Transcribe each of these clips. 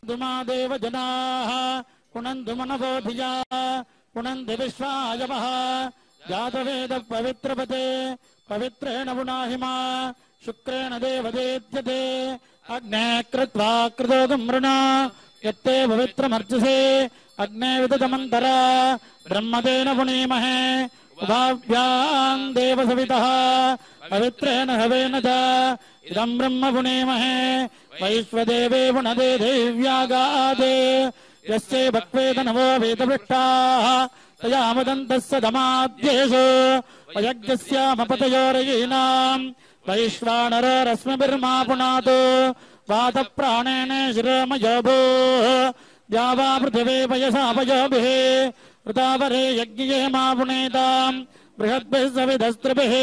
दुमादेव जनाः पुनन्तु मनवोधिया पुनन्ति विश्वायवः जातवेद पवित्रपते पवित्रेण पुनाहिमा शुक्रेण देवदेत्यते अग्ने कृत्वा कृतोगं मृणा यत्ते पवित्रमर्चसे अग्ने विदतमन्तरा ब्रह्मतेन पुनीमहे उभाभ्यां देवसवितः पवित्रेण हवेन च इदं ब्रह्म पुनीमहे वैश्वदेवे पुनदे देव्यागादे यस्ये भक्वेद नवो वेदपृष्टाः तया मदन्तस्य दमाद्येषु वयज्ञस्यामपतयोरयीनाम् वैश्वानररश्मिभिर्मा पुनातु वातप्राणेन शिरोमयोभूः द्यावा पृथिवी पयसा पयोभिः वृतावरे यज्ञे मा पुनेताम् बृहद्भिः सविधस्त्रिभिः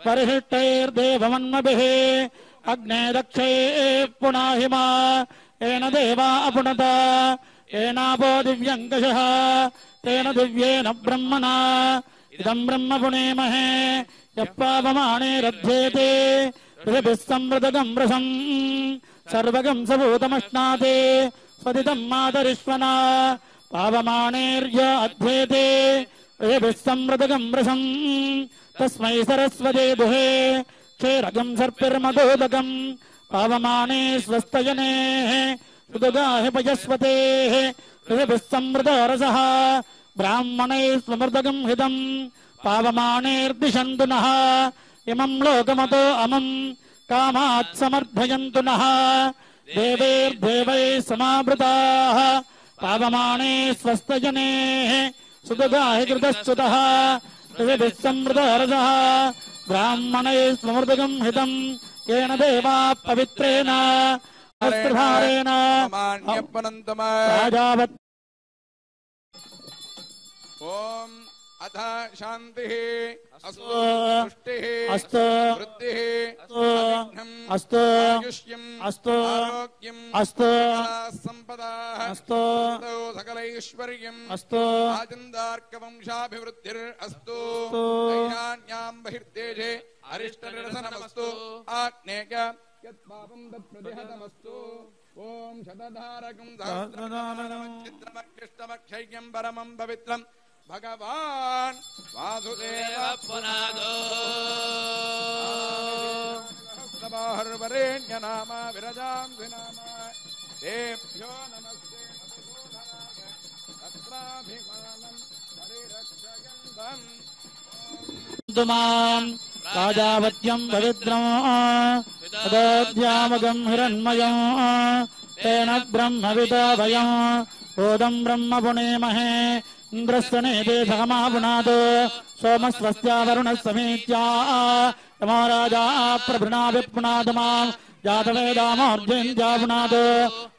परिशिष्टैर्देवमन्मभिः अग्ने दक्षे पुनाहिमा येन देवा अपुनता येनापो दिव्यङ्कषः तेन दिव्येन ब्रह्मणा इदं ब्रह्म पुनेमहे यः पावमानेरध्येते ऋषभिः संवृतगं रसम् सर्वगं सबूतमश्नाते स्वदितं मातरिष्वना पावमानेर्य अध्येते ऋषभिः संवृतगं रसम् तस्मै सरस्वते दुहे क्षेरगं सर्पिर्मदोदकं पावमाने स्वस्तयनेः सुदगाहि पयस्वतेः ऋषभिः संवृतरसः ब्राह्मणैः स्वमृतगं हितं पावमानेर्दिशन्तु नः इमं लोकमतो अमं कामात् समर्थयन्तु नः देवैर्देवैः समावृताः पावमाने स्वस्तजनेः सुदगाहि कृतश्च्युतः ऋषभिः संवृतरसः ब्राह्मणैः स्वमृतगं हितं येन देवा पवित्रेण वस्त्रधारेण राजावत् ओम अथ शांतिः अस्तु पुष्टिः अस्तु वृद्धिः अस्तु आयुष्यम् अस्तु आरोग्यम् अस्तु संपदाः अस्तु सकलैश्वर्यम् अस्तु आजन्दार्कवंशाभिवृद्धिरस्तु ऐशान्यां बहिर्देशे अरिष्टनिरसनमस्तु आग्नेय यत्पापं तत्प्रतिहतमस्तु ओम शतधारकं सहस्रनामचित्रमक्षिष्टमक्षय्यं परमं पवित्रम् भगवान् वासुदेव पुनादो सहस्रबाहुर्वरेण्य नाम विरजां नाम तेभ्यो नमस्ते तत्राभिमानं परिरक्षयन्तम् तुमां राजावत्यं पवित्रं तदोऽध्यामगं हिरण्मयं तेन ब्रह्मविदा वयं ओदं ब्रह्म पुनेमहे इन्द्रस्य नेते सहमा पुनातो सोमस्वस्त्या वरुणः समीत्या यमो राजा प्रभृणाभिपुनादमां जातवेदामोर्जयन्त्या पुनातो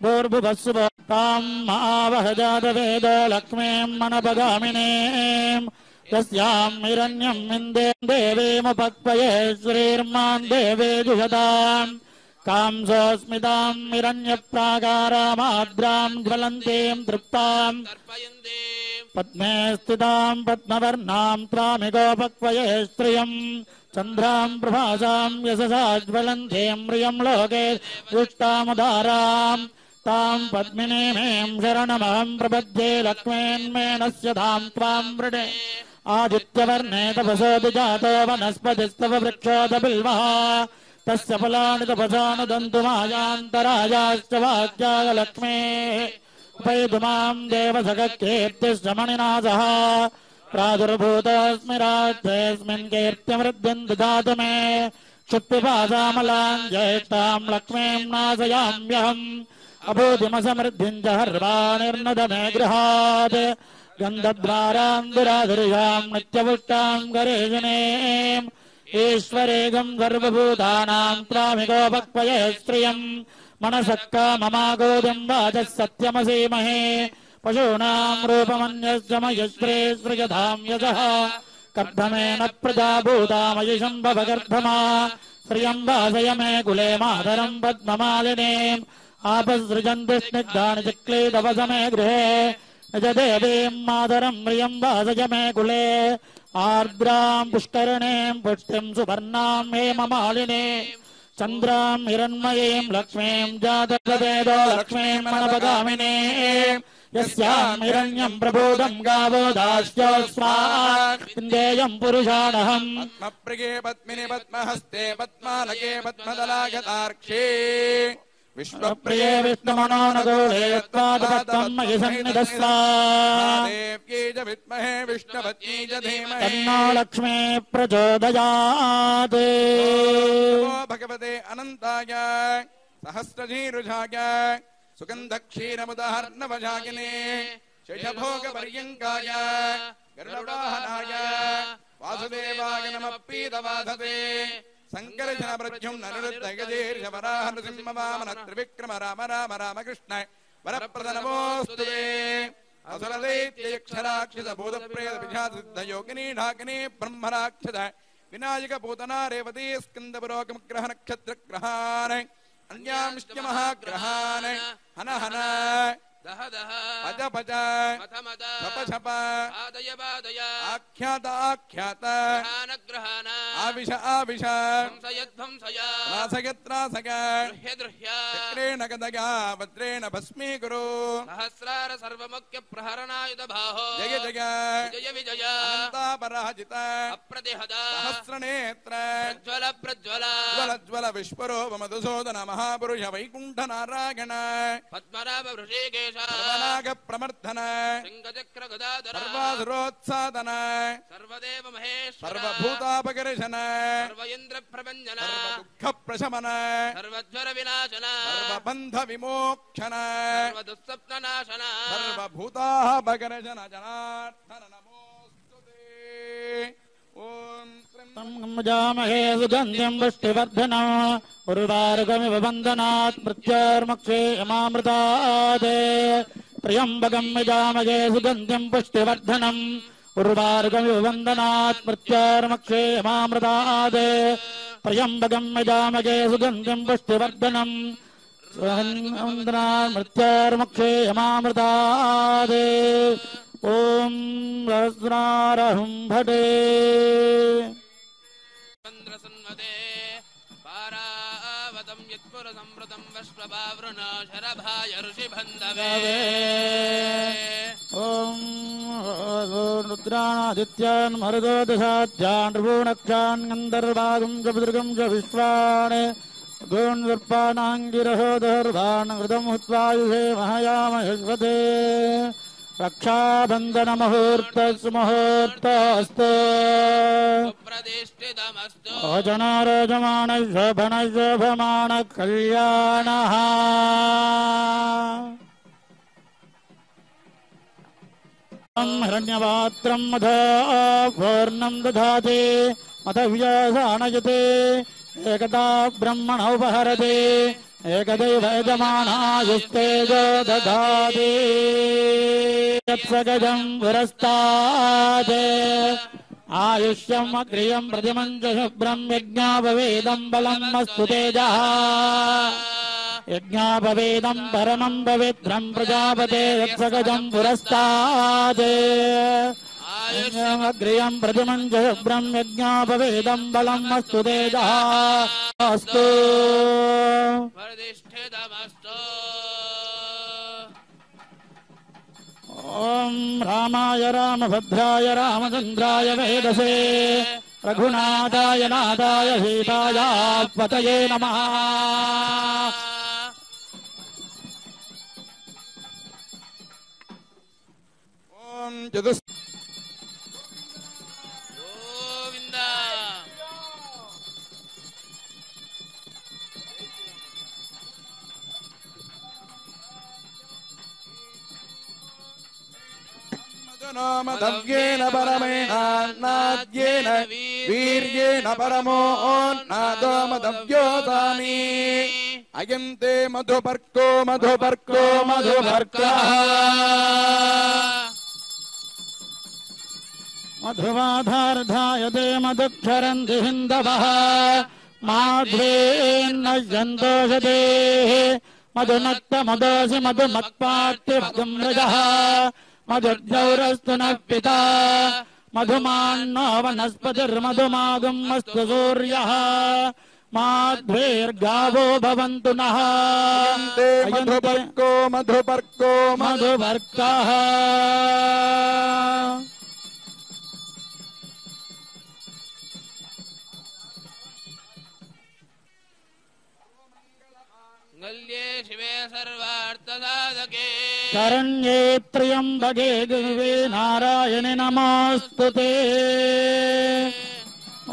भूर्भुवस्सुभ तां मावह जातवेद लक्ष्मीं मनपगामिनीम् तस्यां हिरण्यं विन्दे देवीमुपक्वये श्रीर्मान् देवे जुषताम् कांसोऽस्मितां हिरण्यप्राकारामाद्रां ज्वलन्तीं तृप्ताम् पद्मे स्थितां पद्मवर्णां त्रामिगोपक्वये स्त्रियम् चन्द्रां प्रभासां यशसा ज्वलन्तीं म्रियं लोके दृष्टामुदाराम् तां पद्मिनीमें शरणमहं प्रपद्ये लक्ष्मीन्मेनस्य धां त्वां वृणे आदित्यवर्णे तपसोऽपि जातो वनस्पतिस्तव वृक्षोदबिल्वः तस्य फलानि तपसा नुदन्तु मायान्तरायाश्च वाक्याय लक्ष्मीः उपैतु मां देवसखकीर्तिश्च मणिना सह प्रादुर्भूतोऽस्मि राज्येऽस्मिन् कीर्तिमृद्धिं ददातु मे क्षुत्पिपासामलां ज्येष्ठां लक्ष्मीं नाशयाम्यहम् अभूतिमसमृद्धिं च हर्वाणिर्नद मे गृहात् गन्धद्वारां दुराधुर्यां नित्यपुष्टां गरेशिनीम् ईश्वरेगं सर्वभूतानां त्वामिगोपक्वये स्त्रियम् मनसः काममागोदिं वाचः सत्यमसीमहे पशूनां रूपमन्यस्य मयश्रे सृजधां यशः कर्धमेन प्रजा भूतामयिषं भवगर्धमा श्रियं वासय मे कुले मातरं पद्ममालिनीम् आपसृजन्ति स्निग्धानि चिक्लीतवसमे गृहे निज देवीं मातरं म्रियं वासय मे कुले आर्द्रां पुष्करिणीं पुष्टिं सुवर्णां हेममालिनीं चन्द्रां हिरण्मयीं लक्ष्मीं जातवेदो लक्ष्मीं मनपगामिने यस्यां हिरण्यं प्रबोधं गावो दास्योऽस्मान्देयं पुरुषाणहम् पद्मप्रिये पद्मिनि पद्महस्ते पद्मालये पद्मदलागतार्क्षे विश्वप्रिये विष्णुमनोनगोळे यत्पादपद्मं मयि सन्निधस्तादेव्यै च विद्महे विष्णुपत्न्यै च धीमहि तन्नो लक्ष्मी प्रचोदयात् भगवते अनन्ताय सहस्रशीरुषाय सुगन्धक्षीरमुदाहर्णवशाकिने शेषभोगपर्यङ्काय गरुडवाहनाय वासुदेवाय नमः पीतवासते संकर्षण प्रद्युम्न निरुद्ध गजेर्ष वराह नृसिंह वामन त्रिविक्रम राम राम रामकृष्ण वरप्रद नमोस्तुते असुरदैत्ययक्षराक्षस भूतप्रेत पिशाचिद्ध योगिनी ढाकिनी ब्रह्मराक्षस विनायक पूतना रेवती स्कन्दपुरोगमग्रह नक्षत्रग्रहान् अन्यांश्च महाग्रहान् हन हन दह दह पज पज मथ मथ छप छप पादय पादय आख्यात आख्यात ग्रहाण ग्रहाण आविश आविश ध्वंसय ध्वंसय रासय त्रासय दृह्य दृह्य चक्रेण गदया वज्रेण भस्मीकुरु सहस्रार सर्वमुख्य प्रहरणायुध बाहो जय जय विजय विजय अनन्तापराजित अप्रतिहत सहस्रनेत्र प्रज्वल प्रज्वल ज्वल ज्वल विश्वरूप मधुसूदन महापुरुष वैकुण्ठ नारायण पद्मनाभ ऋषिकेश सर्वनाग प्रमर्दन सिंहचक्र गदाधर सर्वासुरोत्सादन सर्वदेव महेश्वर सर्वभूतापकर्षण सर्व इंद्र प्रभंजन सर्वदुःख प्रशमन सर्वज्वर विनाशन सर्वबन्ध विमोक्षण सर्वदुःस्वप्ननाशन सर्वभूतापकर्षण जनार्दन नमोस्तुते ओम जामहे सुगन्ध्यं पुष्टिवर्धनं उर्वारुकमिव वन्दनात् मृत्योर्मुक्षे यमामृतात् त्र्यम्बकं यजामहे सुगन्ध्यं पुष्टिवर्धनं उर्वारुकमिव वन्दनात् मृत्योर्मुक्षे यमामृतात् त्र्यम्बकं यजामहे सुगन्ध्यं पुष्टिवर्धनं मृत्योर्मुक्षे यमामृतात् ओम सहस्रारहुं भटे चन्द्रसन्मते पारावतं यत्पुरसंवृतं वश्वभावृणा शरभाय ऋषिबन्धवे ओम रुद्राणादित्यान् मरुदो दशाध्यान् ऋभुनक्षान् गन्धर्वागं जपदृगं च विश्वान् गोन्वर्पाणाङ्गिरहो दर्भान् हृदं हुत्वायुषे महायामहेश्वते रक्षाबंधन मुहूर्त सुमुहूर्तस्तु प्रतिष्ठितमस्तु अजनारोजमान शोभन शोभमान कल्याणः हिरण्यपात्रं मधो पूर्णं दधाति मत विजयसानयते एकदा ब्रह्मणोपहरति एकदैव यजमानायुस्तेजो दधाति यत्सगजं पुरस्तात् आयुष्यम् अग्रियं प्रतिमञ्च शुभ्रं यज्ञापवेदं बलम् अस्तु तेजः यज्ञापवेदं परमं पवित्रं प्रजापते यत्सगजं पुरस्तात् अग्रियं प्रतिमञ्च शुभ्रं यज्ञापवेदं बलम् अस्तु तेजः अस्तु प्रतिष्ठितमस्तु ओम रामाय रामभद्राय रामचन्द्राय वेदसे रघुनाथाय नाथाय सीताय पतये नमः ओम चतुस् गोविंद मदव्येन परमेणान्नाद्येन वीर्येण परमोन्नादो मदव्योतानि अयन्ते मधुपर्को मधुपर्को मधुपर्कः मधुवाधार्धायते मधुक्षरन्ति हिन्दवः माध्वेन्नश्यन्तोषते मधुनक्तमदोषि मधुमत्पात्य मधुम्रजः मधुर्जौरस्तु नः पिता मधुमान्नो वनस्पतिर्मधुमागुम् अस्तु सूर्यः మాధ్వేర్గావో భవంతు నః అయంతే మధుపర్కో మధుపర్కో మధుపర్కః మంగళ్యే శివే సర్వార్థసాధకే శరణ్యే త్ర్యంబకే దేవే నారాయణి నమోస్తుతే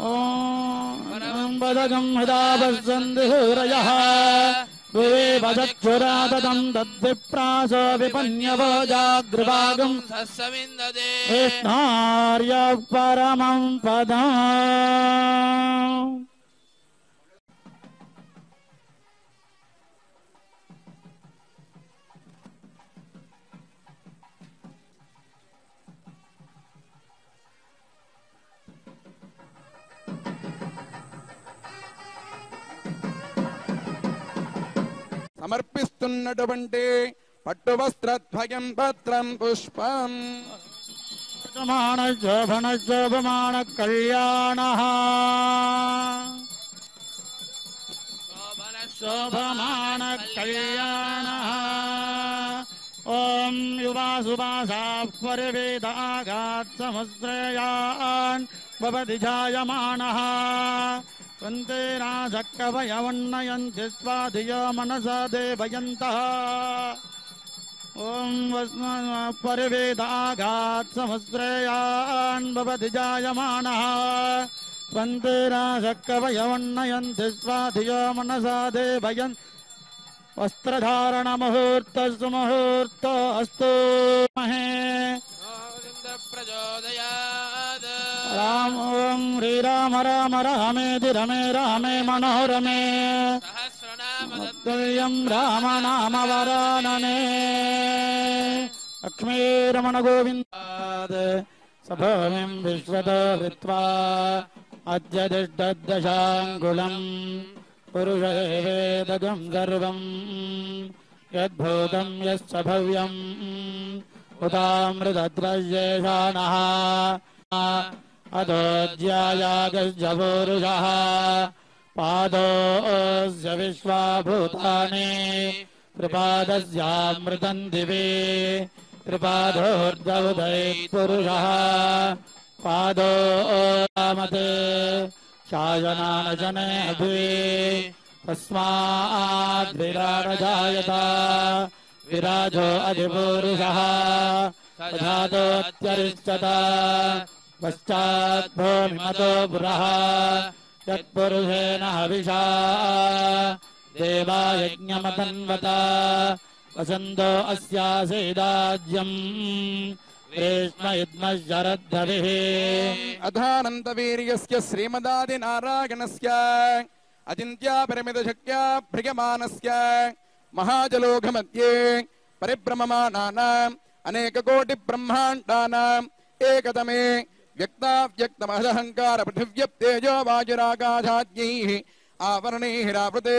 ఓం వదగం హృదావసంది హృదయః భువే వదక్షురాదదం తద్విప్రాసో విపన్యవోజాగ్రవాగం సస్సవిందదే కృష్ణార్య పరమం పదం. సమర్పిస్తున్నటువంటి పట్టు వస్త్రద్వయం భద్రం పుష్పం శోభమాణ కళ్యాణః శోభమాణ కళ్యాణః. ఓం యువాసువాసాః పరివేదాఘాత్ సముద్రయాన్ భవతి జాయమానః త్వంతేనాశక్కవయవన్నయంతి స్వాధియో మనసా దేవయంతః. ఓం పరివేదాఘాత్ సముద్రయాన్ భవతి జాయమానః త్వంతేనాశక్కవయవన్నయంతి స్వాధియో మనసా దేవయన్. వస్త్రధారణ ముహూర్త సుముహూర్త అస్తు మహే ప్రచోదయాద్ రామ ఓం శ్రీరామ రామ రామేతి రమే రామే మనోరమే సహస్రనామ తుల్యం రామ నామ వరాననే. లక్ష్మీరమణ గోవిందాద్ సభోమిం విశ్వతో విత్వా అద్య దిష్టదశాంగుళం పురుషేవేదగం సర్వం యద్భూతం యశ్చ భవ్యం ఉదామృతద్రవ్యేషాణః అదోధ్యాయాగజ్జపూరుషः పాదోస్య విశ్వాభూతాని త్రిపాదస్యామృతం దివి త్రిపాదోర్ధవుదైఃపురుషः పాదోమతే శాయనానజనే అభి తస్మాద్విరాజాయత విరాజో అధిపురుషः తథాతోత్యరిష్యత పశ్చాద్భూమిమతో పురః యత్పురుషేణ హవిషా దేవాయజ్ఞమతన్వత వసంతో అస్యాసేదాజ్యం గ్రీష్మ యుద్మశరద్ధవిః. అధానంత వీర్యస్య శ్రీమదాది నారాయణస్య అచింత్యా పరిమితశక్త్యా భ్రియమానస్య మహాజలోఘ మధ్యే పరిభ్రమమానానాం అనేక కోటి బ్రహ్మాండానాం ఏకతమే వ్యక్తావ్యక్తమహదహంకార పృథివ్యప్తేజో వాయురాకాశాద్యైః ఆవరణైః రావృతే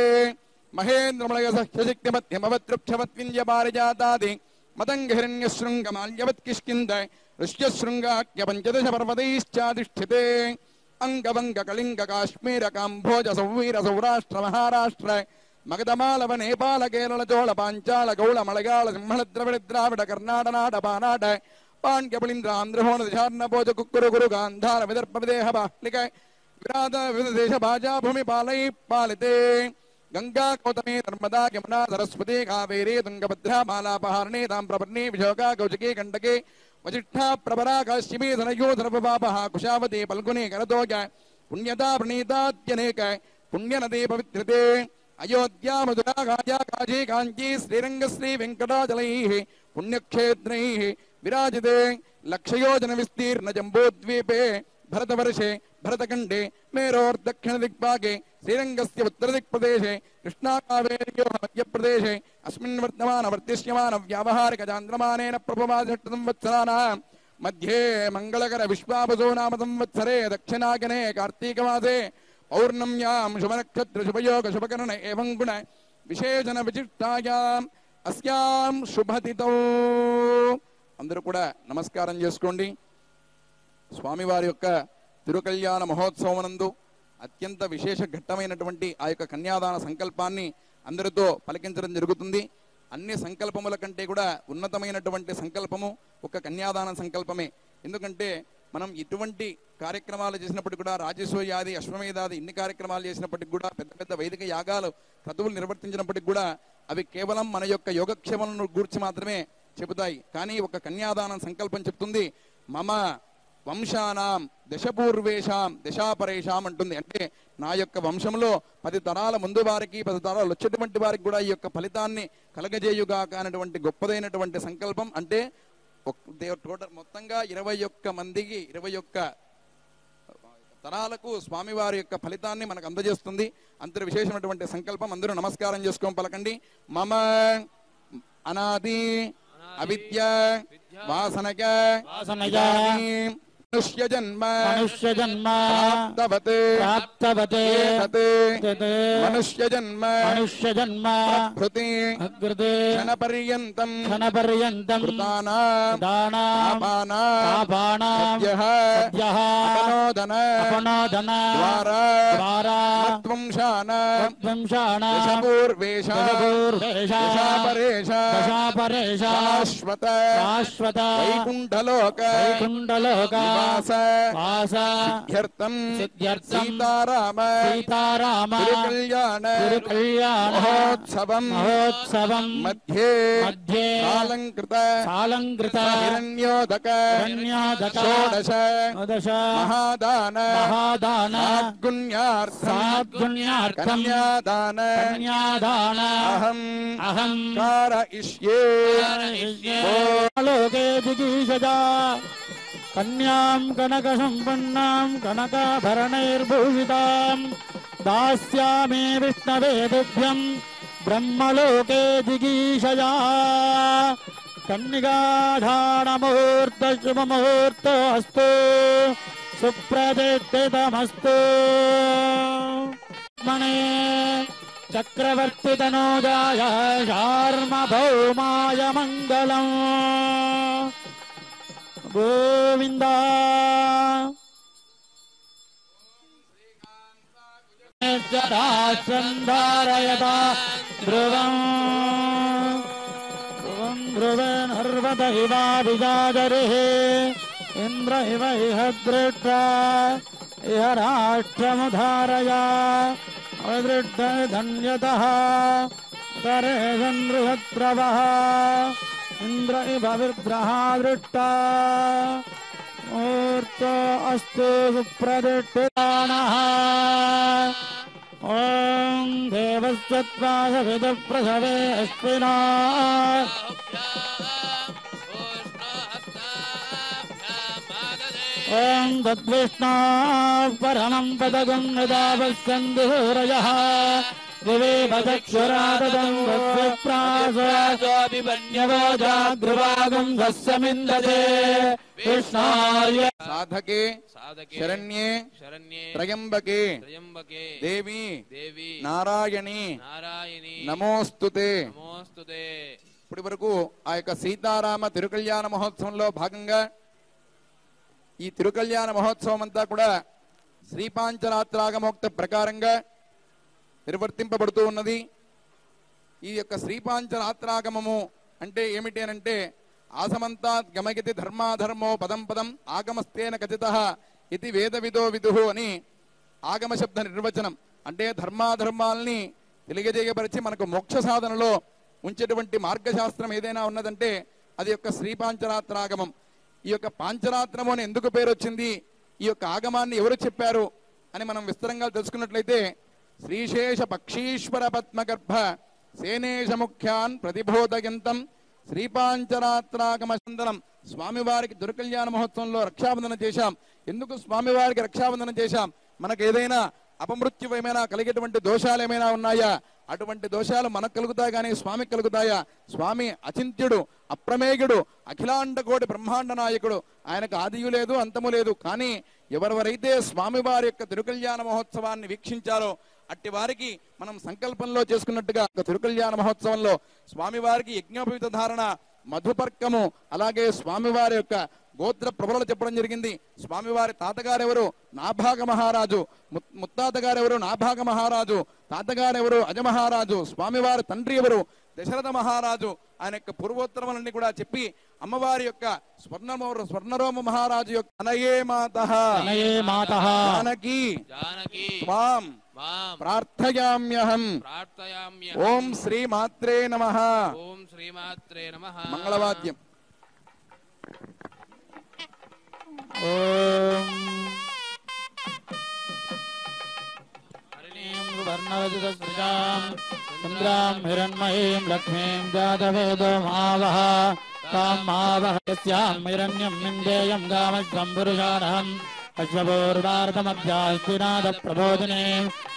మహేంద్రమలయ సహ్యశక్తి మధ్యమవతృక్షవత్వింజ పారిజాతాది మతంగహిరణ్యశృంగమాల్యవత్కిష్కింద ఋష్యశృంగాఖ్య పంచదశ పర్వతైశ్చాధిష్ఠితే అంగవంగ కళింగ కాశ్మీర కాంభోజ సౌవీర సౌరాష్ట్ర మహారాష్ట్ర మగధమాలవ నేపాల కేరళ చోళ పాంచాల గౌళ మలయాళ సింహళ ద్రవిడ ద్రావిడ కర్ణాటనాట బానాట పాండ్యపుళింద్ర ఆంధ్రహోణ దిశార్ణ భోజ కుక్కురు గురు గాంధార విదర్భ విదేహ బాహ్లిక విరాధ వివిధ దేశ భాజా భూమి పాలై పాలితే గంగా కౌతమి నర్మదా యమునా సరస్వతి కావేరీ తుంగభద్రా మాలాపహారణి తామ్రపర్ణి విశోకా కౌశికీ గండకి వజిష్ఠా ప్రవరా కాశ్యపీ ధనయో ధనపపాపః కుశావతి పల్గుని కరతోజ పుణ్యతా ప్రణీతాత్యనేక పుణ్యనదీ పవిత్రతే అయోధ్యా మధురా గాజా కాశీ కాంచీ శ్రీరంగ శ్రీ వెంకటాచలైః పుణ్యక్షేత్రైః విరాజితే లక్షయోజన విస్తీర్ణ జంబోద్వీపే భరతవర్షే భరతఖండే మేరోర్దక్షిణ దిగ్భాగే శ్రీరంగస్య ఉత్తరదిక్ప్రదేశే కృష్ణాకావేర్యో మధ్యప్రదేశే అస్మిన్ వర్తమాన వర్తిష్యమాన వ్యావహారిక చాంద్రమానేన ప్రభవాది సంవత్సరాణాం మధ్యే మంగళకర విశ్వావసో నామ సంవత్సరే దక్షిణాగనే కార్తీకమాసే పౌర్ణమ్యాం శుభనక్షత్ర శుభయోగ శుభకరణ ఏవం గుణ విశేషణ విశిష్టాయాం అస్యాం శుభతితో. అందరూ కూడా నమస్కారం చేసుకోండి. స్వామివారి యొక్క తిరుకళ్యాణ మహోత్సవమునందు అత్యంత విశేష ఘట్టమైనటువంటి ఆ యొక్క కన్యాదాన సంకల్పాన్ని అందరితో పలికించడం జరుగుతుంది. అన్ని సంకల్పముల కంటే కూడా ఉన్నతమైనటువంటి సంకల్పము ఒక కన్యాదాన సంకల్పమే. ఎందుకంటే మనం ఇటువంటి కార్యక్రమాలు చేసినప్పటికి కూడా, రాజసూయాది అశ్వమేధాది ఇన్ని కార్యక్రమాలు చేసినప్పటికి కూడా, పెద్ద పెద్ద వైదిక యాగాలు క్రతువులు నిర్వర్తించినప్పటికి కూడా అవి కేవలం మన యొక్క యోగక్షేమాలను గూర్చి మాత్రమే చెబుతాయి. కానీ ఒక కన్యాదానం సంకల్పం చెప్తుంది, మమ వంశానాం దశపూర్వేషాం దశాపరేషాం అంటుంది. అంటే నా యొక్క వంశంలో 10 తరాల ముందు వారికి 10 తరాలు వచ్చేటువంటి వారికి కూడా ఈ యొక్క ఫలితాన్ని కలగజేయుగాక అనేటువంటి గొప్పదైనటువంటి సంకల్పం. అంటే టోటల్ మొత్తంగా 21 మందికి 21 తరాలకు స్వామివారి యొక్క ఫలితాన్ని మనకు అందజేస్తుంది. అంత విశేషమైనటువంటి సంకల్పం. అందరూ నమస్కారం చేసుకోం, పలకండి. మమ అనాది అవిద్య వాసనక మనుష్య జన్మ ప్రాప్తవతే మనుష్య జన్మ ప్రకృతి క్షణపర్యంతం అపనోదన ద్వారా శాశ్వత వైకుంఠలోక సిద్ధ్యర్థం సీతారామ కళ్యాణ మహోత్సవం మధ్యే సాలంకృత హిరణ్యోదక షోడశ మహాదాన సాద్గుణ్యార్థం కన్యాదాన అహం కారయిష్యే. లోకే జిగీషజా కన్యాం కనక సంపన్నాం కనకాభరణైర్భూషితాం దాస్యామి విష్ణవే తుభ్యం బ్రహ్మలోకే జిగీషజా. కన్నికాధానముహూర్త శుభముహూర్తోస్తు సుప్రతిష్ఠితమస్తు. మణే చక్రవర్తి తనూజాయ సార్వభౌమాయ మంగళం. గోవింద ధారయత ధ్రువం ధ్రువనర్వత ఇవాభిజాదరి ఇంద్ర ఇవ ఇహ దృష్ట ఇహ రాష్ట్రముధారయ అదృష్ట ధన్యతః తరే సందృహత్రవః ఇంద్ర ఇవ విగ్రహ దృష్ట మూర్తో అస్తు సుప్రతిష్ఠితానః. ఓం దేవస్యత్వాయ విద ప్రసవే అశ్వినా ఓం తద్విష్ణా పరమం పదగం యదా పశ్యంతి సూరయః వివేకచక్షురాదదం వద్విప్రాసోభిమన్యవోజాగ్రవాగం సస్యమిందతే విష్ణార్య. సాధకే శరణ్యే త్రయంబకే దేవి నారాయణి నమోస్తుతే. ఇప్పటి వరకు ఆ యొక్క సీతారామ తిరుకళ్యాణ మహోత్సవంలో భాగంగా ఈ తిరుకళ్యాణ మహోత్సవం అంతా కూడా శ్రీపాంచరాత్రాగమోక్త ప్రకారంగా నిర్వర్తింపబడుతూ ఉన్నది. ఈ యొక్క శ్రీపాంచరాత్రాగమము అంటే ఏమిటి అనంటే, ఆసమంతాత్ గమయతి ధర్మాధర్మో పదం పదం ఆగమస్తేన కథితః ఇది వేదవిదో విదుః అని ఆగమ శబ్ద నిర్వచనం. అంటే ధర్మాధర్మాల్ని తెలియజేయపరిచి మనకు మోక్ష సాధనలో ఉంచేటువంటి మార్గశాస్త్రం ఏదైనా ఉన్నదంటే అది యొక్క శ్రీపాంచరాత్రాగమం. ఈ యొక్క పాంచరాత్రము అని ఎందుకు పేరు వచ్చింది, ఈ యొక్క ఆగమాన్ని ఎవరు చెప్పారు అని మనం విస్తరంగా తెలుసుకున్నట్లయితే, శ్రీశేష పక్షీశ్వర పద్మగర్భ సేనేశ ముఖ్యాన్ ప్రతిబోధయంతం శ్రీపాంచరాత్రాగమ సందనం. స్వామివారికి దుర్కళ్యాణ మహోత్సవంలో రక్షాబంధనం చేశాం. ఎందుకు స్వామివారికి రక్షాబంధనం చేశాం? మనకు ఏదైనా అపమృత్యు ఏమైనా కలిగేటువంటి దోషాలు ఏమైనా ఉన్నాయా? అటువంటి దోషాలు మనకు కలుగుతాయి కానీ స్వామికి కలుగుతాయా? స్వామి అచింత్యుడు, అప్రమేయుడు, అఖిలాండ కోటి బ్రహ్మాండ నాయకుడు. ఆయనకు ఆదియు లేదు, అంతము లేదు. కానీ ఎవరెవరైతే స్వామివారి యొక్క తిరుకళ్యాణ మహోత్సవాన్ని వీక్షించారో అట్టి వారికి మనం సంకల్పంలో చేసుకున్నట్టుగా తిరుకళ్యాణ మహోత్సవంలో స్వామివారికి యజ్ఞోపవీత ధారణ మధుపర్కము, అలాగే స్వామివారి యొక్క గోత్ర ప్రబలలు చెప్పడం జరిగింది. స్వామివారి తాతగారెవరు? నాభాగ మహారాజు. ముత్తాతగారెవరు? నాభాగ మహారాజు. తాతగారెవరు? అజమహారాజు. స్వామివారి తండ్రి ఎవరు? దశరథ మహారాజు. ఆయన యొక్క పూర్వోత్తరములన్నీ కూడా చెప్పి అమ్మవారి యొక్క స్వర్ణరోమ మహారాజు యొక్క అనయే మాతః జానకీ త్వాం ప్రార్థయామ్యహం. ఓం శ్రీ మాత్రే నమః. ఓం శ్రీమాత్రే నమః. మంగళవాద్యం. ఓం వర్ణవజుతసృజాం చంద్రాం హిరణ్మయీం లక్ష్మీం జాతవేదో మావహ తాం మావహ యస్యాం హిరణ్యం మిందేయం గామశ్వం పురుషాణహం అశ్వపూర్వార్ధమధ్యాస్తినాథ ప్రబోధినే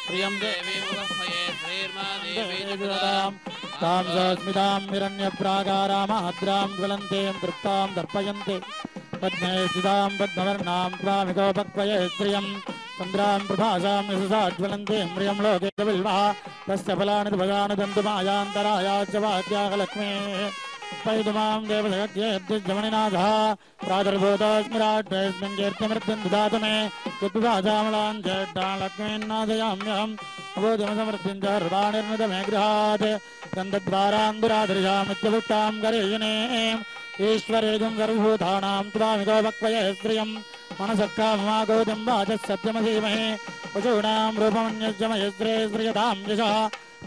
ప్రియం దేవీ ముఖమయే శ్రీర్మా దేవీ దేవీం తాం సస్మితాం హిరణ్యప్రాకారామాద్రాం జ్వలంతేం తృప్తాం దర్పయంతే పద్మే స్థితాం పద్మవర్ణాం త్వామికోపక్వయే శ్రియం చంద్రాం ప్రభాసాం యశసాజ్వలంతే మ్రియం లోకే విల్వః తస్య ఫలాని భగానదంతు మాయాంతరాయాచ వాక్యాః లక్ష్మే పైదుమాం దేవజగద్యేద్యమణినాథः ప్రాదుర్భూతస్మిరాడ్వేస్మిన్ కీర్తిమృత్యుం దదాతు మే యద్విభాసామలాం జడ్డాం లక్ష్మీన్నాదయామ్యహం అబోధమసమృత్యుం చ హృదానిర్మిత మే గృహాత్ గంధద్వారాంధురాధృజామిత్యభుక్తాం కరేయనే ఈశ్వరేజం సర్వభూతానాం త్వామికోపక్వయే శ్రియం మనసక్కామమాగౌతం వాచः సత్యమధీమహి పశూనాం రూపమన్యజ్జమయస్త్రే శ్రియతాం యశः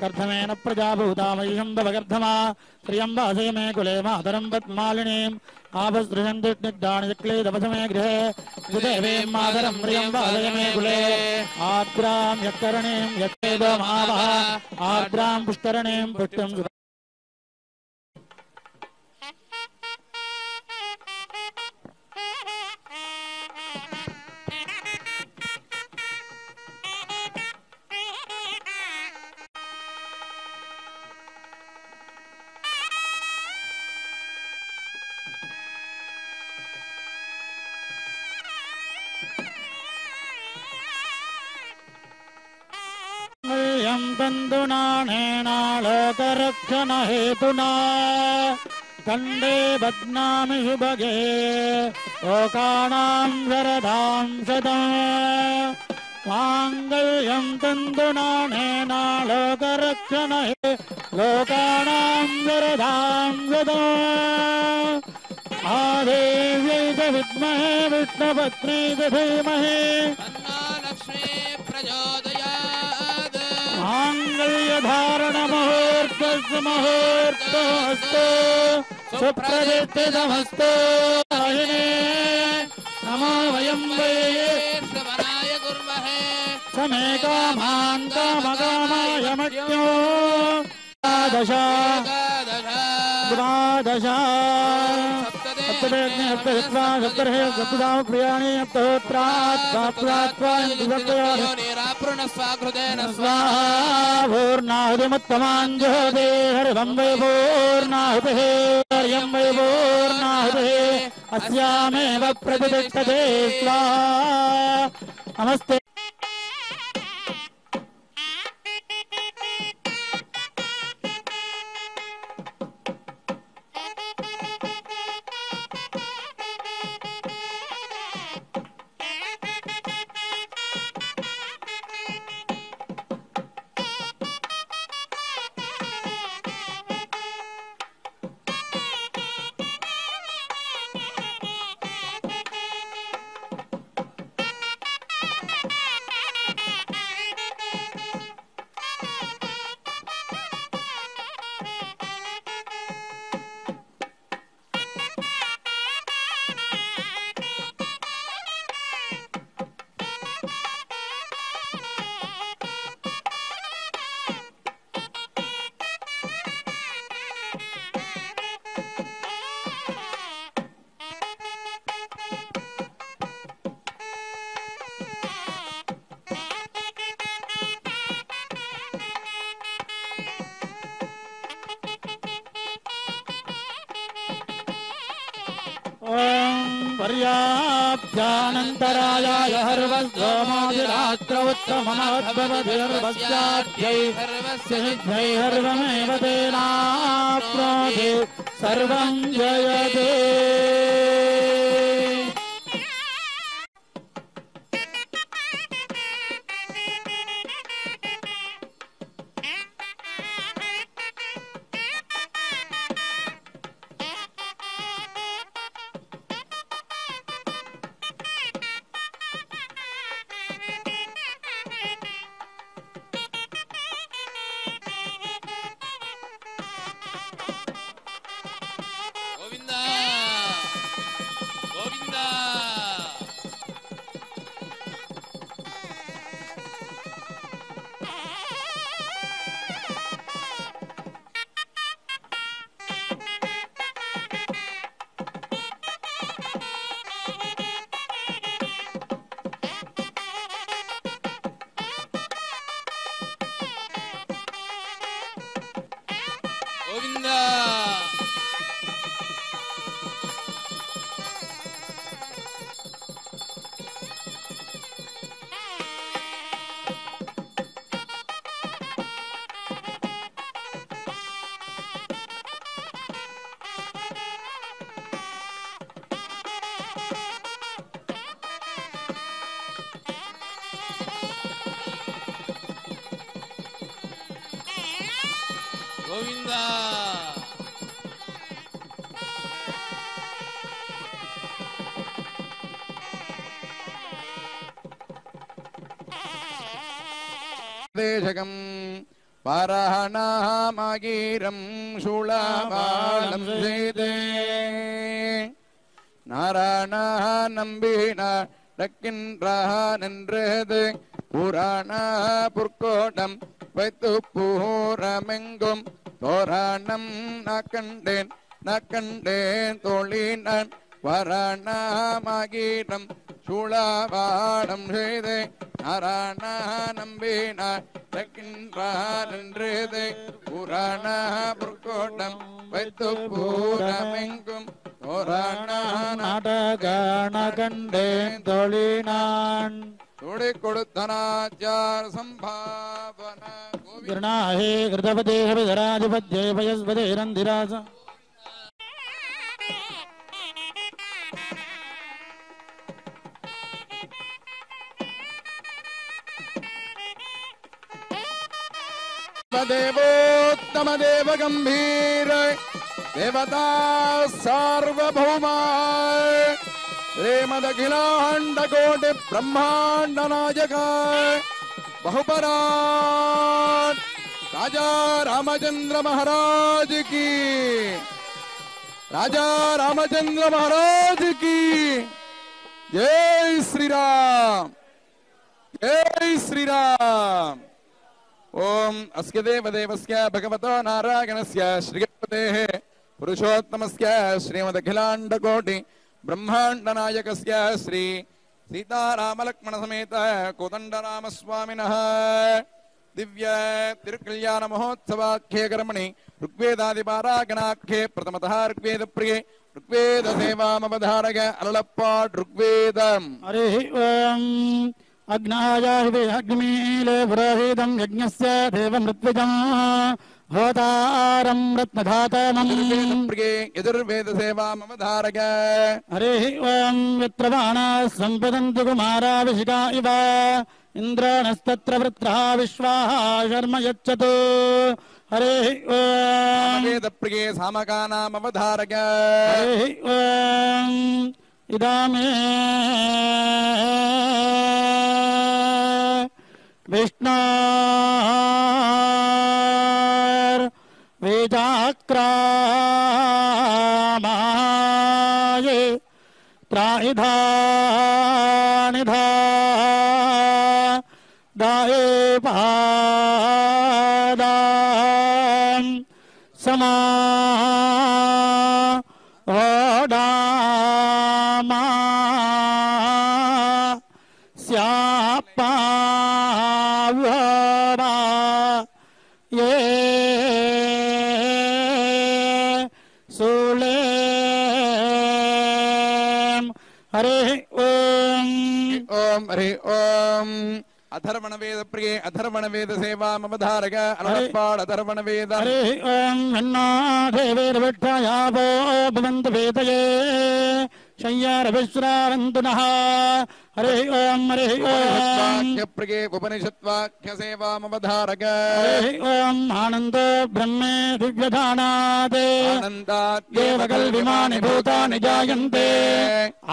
కర్ధమేన ప్రజాభూతామయీషం భవగర్ధమా శ్రియం వాసయ మే కులే మాతరం పద్మాలినీం ఆపసృజంతిష్నిగ్ధాని చక్లీతపసమే గృహే సుదేవీం మాతరం శ్రియం వాసయ మే కులే ఆర్ద్రాం యక్కరణీం యక్కేదమావహ ఆర్ద్రాం పుష్కరణీం పుష్టిం బంధునాళోకరక్షణ హేతునా ఖండే బధ్నామి శుభగే లోకానాం శరదాం శతం మాంగళ్యం తందునాళోకరక్షణ లోకానాం శరదాం శతం ఆదేవ్యై చ విద్మహే విష్ణుపత్నీ చ ధీమహి లక్ష్మీ ప్రచోదయాత్. మాంగళ్యధారణ ముహూర్తస్సు ముహూర్తోస్తు సుప్రతిష్ఠితమస్తు వాహినే నమో వయం వై శ్రవణాయ కుర్మహే సమే కామాన్ కామకామాయ మఖ్యో ద్వాదశ ద్వాదశ సప్తదేజ్ఞ సప్తహిత్వా సప్తర్హే సప్తదామ ప్రియాణి సప్తోత్రాత్వాత్వాత్వాన్ స్వాహూర్ణాహుతిముత్తమాన్ జ్యోతి హరివం వై పూర్ణాహుతిః హర్యం వై పూర్ణాహుతిః అస్యామేవ ప్రతిష్టతే స్వాహా. నమస్తే. ఓం పర్యాయ सर्वाभ्यानन्तरायाय हर्वस्वमोदिरात्र उत्तममद्भवतिर्वस्याद्यै सिद्ध्यै हर्वमेव तेनाप्नोति सर्वं जयते గోవిందా దేశకం పారాణామగీరం శూళాబాలం సేదే நாராயணம்பின நின்றது புராண புற்கோடம் வைத்து பூரமெங்கும் தோராணம் நக்கண்டேன் தோழினன் வரணமகீரம் சூழவாடம் செய்து நாராயண நம்பின நின்றது புராண புற்கோடம் வைத்து பூரமெங்கும் நாடகணகண்டேன் தொழினான் துடி கொடுத்தனாச்சார சம்பாவன கிருணாஹே கிருதபதே ஹரிதராதிபத்யே பயஸ்வதே ரந்திராச దేవోత్తమ దేవ గంభీర దేవతా సార్వభౌమా శ్రీమదఖిలాండ కోటి బ్రహ్మాండ నాయక బహుపరాట్ రాజా రామచంద్ర మహారాజ్ కి రాజా రామచంద్ర మహారాజ్ కి జై శ్రీరామ్ జై శ్రీరామ్ ఓం అస్య దేవదేవస్య భగవతో నారాయణస్య శ్రీగణపతేః పురుషోత్తమస్య శ్రీమదఖిలాండకోటి బ్రహ్మాండనాయకస్య శ్రీ సీతారామలక్ష్మణ సమేత కోదండరామస్వామినః దివ్య తిరుకళ్యాణ మహోత్సవాఖ్యే కర్మణి ఋగ్వేదాదిపారాగణాఖ్యే ప్రథమతః ఋగ్వేద ప్రియే ఋగ్వేద సేవామవధారక అలలప్పాట్ ఋగ్వేదం హరి ఓం అగ్నాయాహి అగ్నిమీలే పురోహితం యజ్ఞస్య దేవమృత్విజం హోతారం రత్నధాతనం ప్రియే యజుర్వేద సేవామవధారక హరి ఓం యత్ర బాణాః సంపదంతు కుమారాభిషికా ఇవ ఇంద్రాణస్తత్ర వృత్రః విశ్వాః శర్మ యచ్చతు హరి ఓం వేద ప్రియే సామకానామవధారక హరి ఓం ఇదామే విష్ణోర్ వేదాక్రామాయ త్రాయిధానిధా దాయే పాదాం సమా ఓడామా స్యాపావడా ఏ సులేం हरिः ॐ ओम हरि ओम अथर्वण वेद प्रिये अथर्वण वेद सेवा ममधारक अनुपाड़ अथर्वण वेद हरिः ॐ यन्नो देवैर्विष्ठयावो भवन्तु वेदये शय्यारविश्रावन्तु नः हरिः ॐ हरिः ॐ उपनिषद्वाक्य प्रिये उपनिषद्वाक्य सेवा ममधारक हरिः ॐ आनन्दो ब्रह्मे दिव्यधानात् आनन्दात् देवकल्विमानि भूतानि जायन्ते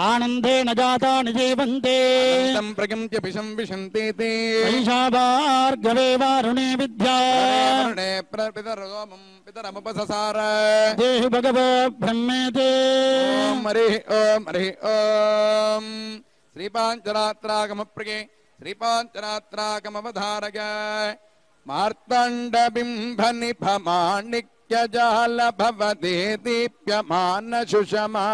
आनन्देन जातानि जीवन्ते आनन्दं प्रगम्य विषं विशन्ति ते ऐषा भार्गवे वारुणे विद्या वरुणे प्रपितरोमं पितरमुपससार देहि भगवो ब्रह्मेते ओम हरिः ओम श्रीपाञ्चरात्रागम प्रिये श्रीपाञ्चरात्रागमवधारक मार्तण्डबिम्ब निभमाणिक्यजाल भवदे दीप्यमान सुषमा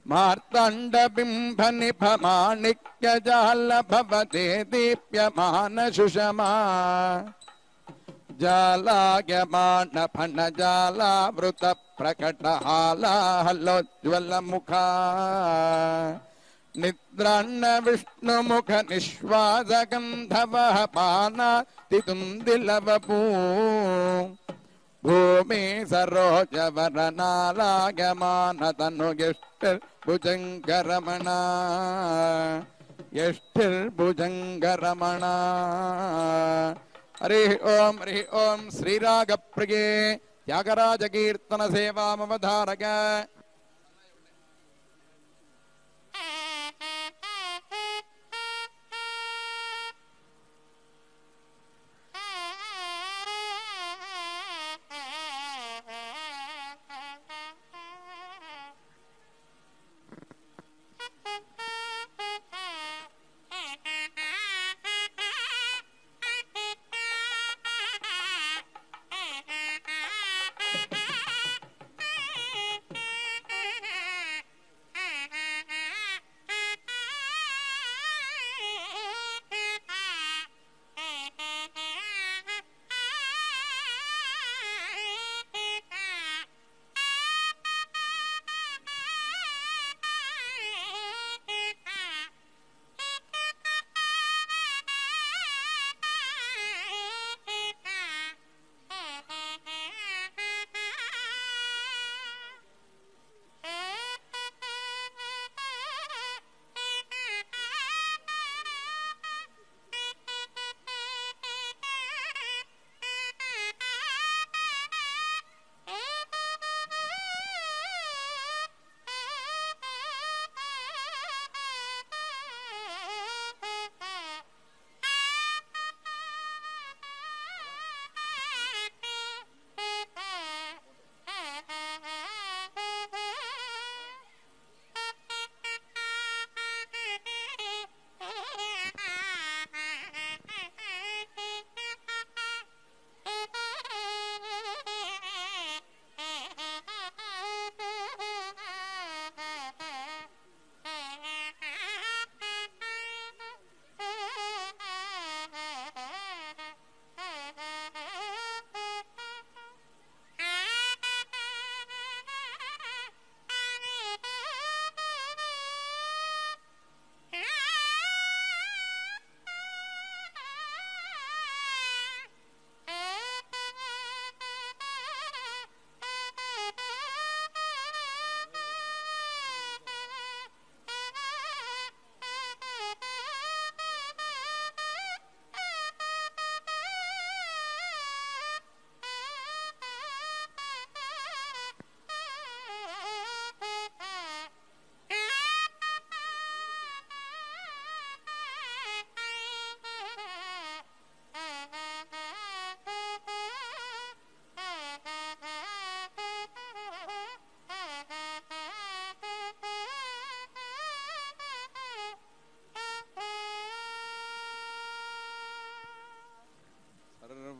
मार्तण्डबिम्ब निभमाणिक्यजाल भवदे दीप्यमान सुषमा जालायमान फणजालावृत प्रकटहालाहलोज्ज्वलमुखा निद्रान्न विष्णुमुख निःश्वासगन्धवः पानातितुन्दिलवपू भूमि सरोजवरनालागमानतनुगिष्टिर्भुजङ्गरमणा यष्टिर्भुजङ्गरमणा हरिः ओम श्रीरागप्रिये त्यागराजकीर्तन सेवामवधारक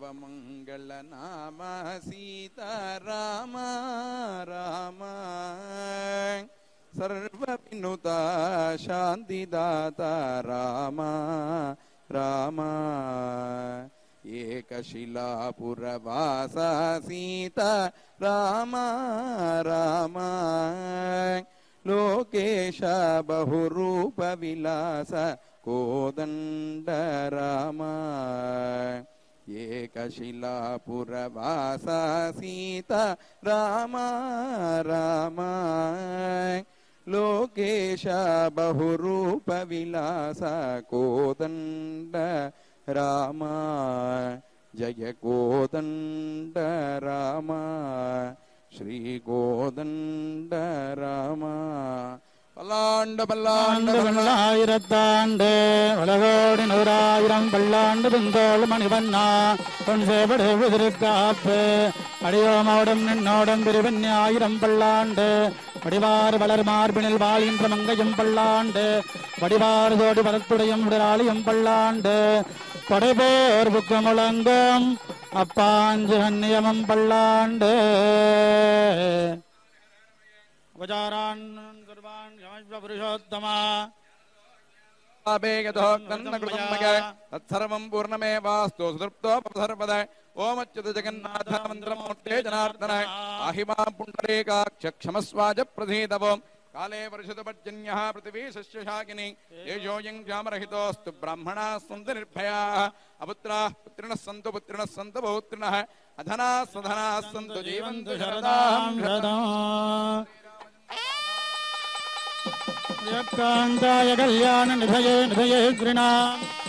सर्वमंगल नाम सीताराम राम सर्वविनुता शांतिदाता राम राम एकशिलापुरवासा सीता राम राम लोकेश बहुरूप विलास कोदंड राम एकशिलापुरवास सीता राम राम लोकेश बहुरूप विलास कोदंड राम जय कोदंड राम श्री कोदंड राम பல்லாண்டு பல்லாண்டு பல்லாயிரத்தாண்டு உலகோடி நூறாயிரம் பல்லாண்டு பெண்தோள் மணிவண்ணா பொன் சேவடு உதிர்காப்பு அடியோமோடும் நின்னோடும் திருவெண்ணாயிரம் பல்லாண்டு வடிவாறு வளர் மார்பினில் வாழ்கின்ற மங்கையும் பல்லாண்டு வடிவாறு தோடி வளத்துடையும் உடலாளியும் பல்லாண்டு கொடைபோர் புக்கு முழங்கும் அப்பாஞ்சு கண்ணியமும் பல்லாண்டு உபச்சாரான் புருஷோத்தமா तत्सर्वं पूर्णमेवास्तु सुतृप्तोपसर्पद ओमच्युत जगन्नाथ मन्त्रमूर्ते जनार्दन आहिमां पुण्डरीकाक्ष क्षमस्वाज प्रसीदवो काले वर्षितपर्जन्यः पृथिवी सस्यशाकिनी येषोऽयं क्षामरहितोऽस्तु ब्राह्मणाः सन्तु निर्भयाः अपुत्राः पुत्रिणः सन्तु पौत्रिणः अधनाः सधनाः सन्तु जीवन्तु शरदां कान्ताय कल्याण निधये गृणाम्